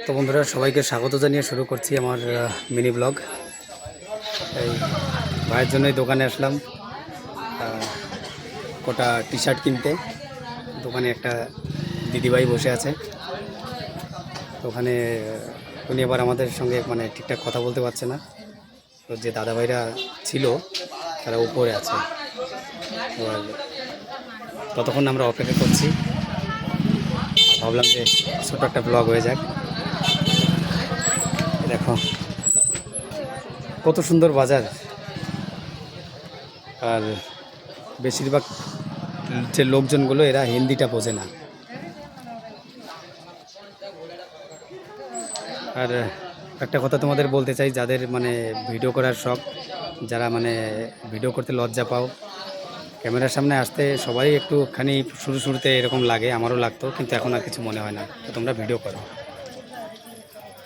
তো বন্ধুরা সবাইকে স্বাগত জানিয়ে শুরু করছি আমার মিনি ব্লগ। এই ভাইয়ের জন্যই দোকানে আসলাম কটা টি শার্ট কিনতে। দোকানে একটা দিদিভাই বসে আছে, তো ওখানে উনি আবার আমাদের সঙ্গে মানে ঠিকঠাক কথা বলতে পারছে না। তো যে দাদাভাইরা ছিল তারা উপরে আছে, এবার ততক্ষণ আমরা অপেক্ষা করছি। ভাবলাম যে ছোট একটা ব্লগ হয়ে যাক। দেখো কত সুন্দর বাজার, আর বেশিরভাগ যে লোকজনগুলো এরা হিন্দিটা বোঝে না। আর একটা কথা তোমাদের বলতে চাই, যাদের মানে ভিডিও করার শখ, যারা মানে ভিডিও করতে লজ্জা পাও, ক্যামেরার সামনে আসতে সবাই একটুখানি শুরুতে এরকম লাগে, আমারও লাগতো, কিন্তু এখন আর কিছু মনে হয় না। তো তোমরা ভিডিও করো।